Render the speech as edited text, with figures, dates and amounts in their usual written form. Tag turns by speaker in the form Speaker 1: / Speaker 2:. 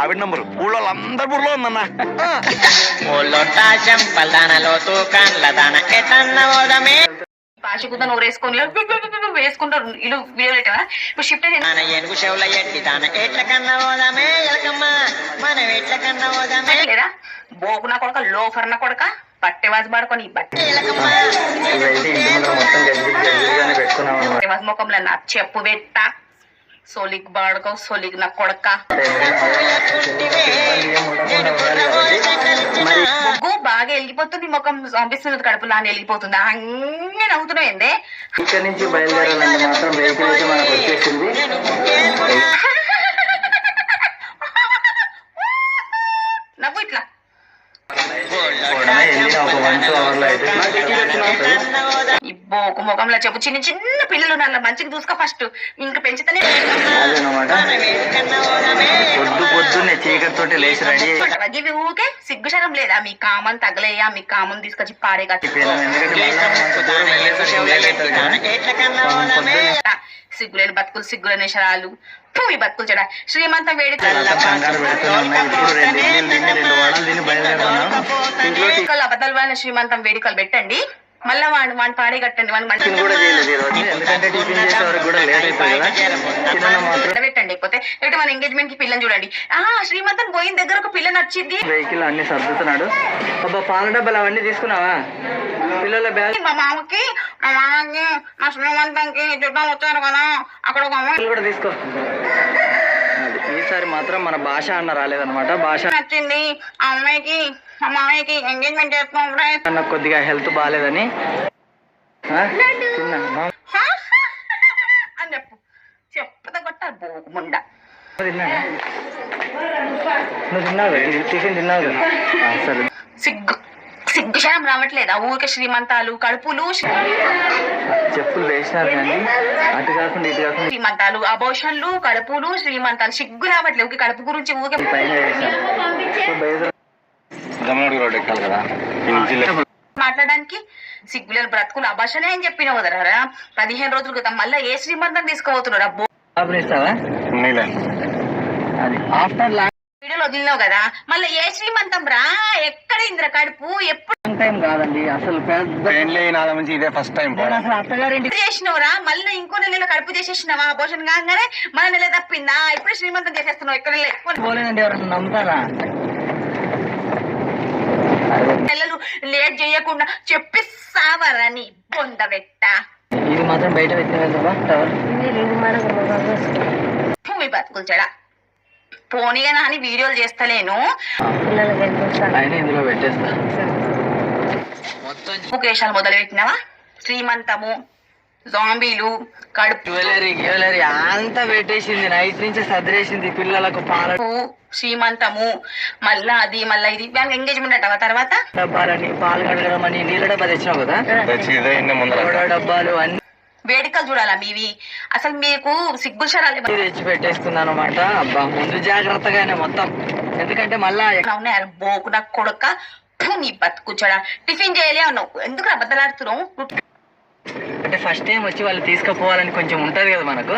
Speaker 1: ఆవిడ నంబరు ఊళ్ళో అందరి బుర్రలో ఉందన్న.
Speaker 2: పాచికుద్దని ఊరేసుకొని వేసుకుంటారు ఇల్లు వీడలేటా. ఇప్పుడు షిఫ్ట్ లేదా బోకున కొడక లోఫర్న కొడక పట్టెవాసి పడుకొని పట్టెవాసి ముఖంలో నా చెప్పు పెట్ట సోలిక్ బాడుకో సోలిక్ నా కొడక బొగ్గు బాగా వెళ్ళిపోతుంది. ముఖం పంపిస్తున్నది కడుపులా అని వెళ్ళిపోతుంది. అన్నీ నవ్వుతున్నావు ఏందే.
Speaker 3: ఇక్కడ నుంచి బయలుదేరాలంటే మాత్రం వెహికల్ అయితే మనకు వచ్చేసింది.
Speaker 2: నవ్వు ఇట్లా ఇబ్బో ఒక ముఖంలో చెప్పు. చిన్న చిన్న పిల్లలు నల్ల మంచిగా చూసుకో ఫస్ట్. ఇంకా పెంచుతానే
Speaker 3: పొద్దున్నే చీకటితోటి లేచి రెడీ
Speaker 2: ఇవి ఊకే సిగ్గుశరం లేదా? మీ కామన్ తగలేయా? మీ కామన్ తీసుకొచ్చి పారే సిగ్గులేని బతుకులు సిగ్గులేని శరాలు ఈ బతుకులు చెడ శ్రీమంతం వేడుకలు అబద్ధాలు వాళ్ళ శ్రీమంతం వేడుకలు పెట్టండి. మళ్ళా వాడిని పాడే కట్టండి. పెట్టండి లేకపోతే లేకపోతే మన ఎంగేజ్మెంట్ కి పిల్లని చూడండి. శ్రీమంతం పోయిన దగ్గర ఒక పిల్ల నచ్చింది.
Speaker 3: వెహికల్ అన్ని సర్దుతున్నాడు. అబ్బా పాల డబ్బాలు అవన్నీ తీసుకున్నావా? పిల్లల బ్యాగ్
Speaker 2: మా మామకి మా శ్రీమంతంకి చుట్టాలు వచ్చారు కదా, అక్కడ ఒక అమ్మాయి
Speaker 3: కూడా తీసుకో. ఈసారి మాత్రం మన భాష అన్న రాలేదన్నమాట. భాష
Speaker 2: నచ్చింది ఆ అమ్మాయికి. మా మామయ్యకి ఎంగేజ్మెంట్ చేస్తున్నాం.
Speaker 3: నాకు కొద్దిగా హెల్త్ బాగాలేదని
Speaker 2: అని చెప్పు. చెప్పద కొట్టారు బోకుముండ.
Speaker 3: నువ్వు తిన్నావు టిఫిన్ తిన్నావు సరే.
Speaker 2: సిగ్గుశనం రావట్లేదా? ఊరికే శ్రీమంతాలు కడుపులు
Speaker 3: చెప్పులు వేసినారు కానీ అటు కాకుండా ఇటు కాకుండా
Speaker 2: శ్రీమంతాలు అబోషన్లు కడుపులు శ్రీమంతాలు సిగ్గు రావట్లేదు. ఊరికే కడుపు గురించి ఊరికే మాట్లాడడానికి సిగ్గులేని బ్రతుకులు అభాషనే అని చెప్పినావు కదరా 15 రోజుల క్రితం. మళ్ళీ ఏ శ్రీమంతం తీసుకోబోతున్నాడు? అబ్బో వీడియోలో వదిలినావు కదా, మళ్ళీ ఏ శ్రీమంతం రా? ఎక్కడ ఇంద్ర కడుపు? ఎప్పుడు
Speaker 3: టైం కాదండి అసలు.
Speaker 1: ఇదే ఫస్ట్ టైం
Speaker 3: అత్తగారింటి
Speaker 2: చేసినవురా? మళ్ళీ ఇంకో నెలలో కడుపు చేసేసినావా? అబోషన్ కాగానే మన నెల తప్పిందా? ఇప్పుడు శ్రీమంతం చేసేస్తున్నావు. ఎక్కడ
Speaker 3: పోలేదండి, ఎవరైనా నమ్ముతారా?
Speaker 2: నెలలు లేట్ చేయకుండా చెప్పిస్తావరని బొందబెట్ట.
Speaker 3: ఇది మాత్రం బయట
Speaker 2: మీ బతుకులు చెడ పోనీగా అని వీడియోలు చేస్తలేను.
Speaker 3: ఇందులో పెట్టేస్తా.
Speaker 2: ముఖేశాలు మొదలు పెట్టినవా? శ్రీమంతము జాంబీలు కడుపు
Speaker 3: జ్యువెలరీ అంతా పెట్టేసింది. నైట్ నుంచి సదిరేసింది పిల్లలకు. పాలకు
Speaker 2: శ్రీమంతము మళ్ళా అది మళ్ళా ఇది ఎంగేజ్మెంట్ అంటావా? తర్వాత
Speaker 3: డబ్బాలని పాలు కడగడం అని నీళ్ళ డబ్బా తెచ్చినావు కదా, డబ్బాలు అన్ని
Speaker 2: వేడుకలు చూడాలా మీవి? అసలు మీకు సిగ్గు శరాలు
Speaker 3: తెచ్చి పెట్టేసుకున్నాను అనమాట. అబ్బా ముందు జాగ్రత్తగానే మొత్తం. ఎందుకంటే మళ్ళా
Speaker 2: ఉన్నారు బోకు నాకు కొడక నీ బతుకుచ్చడా. టిఫిన్ చేయలే అన్నావు, ఎందుకు అబద్ధలాడుతున్నావు?
Speaker 3: అంటే ఫస్ట్ టైం వచ్చి వాళ్ళు తీసుకుపోవాలని కొంచెం ఉంటది కదా మనకు.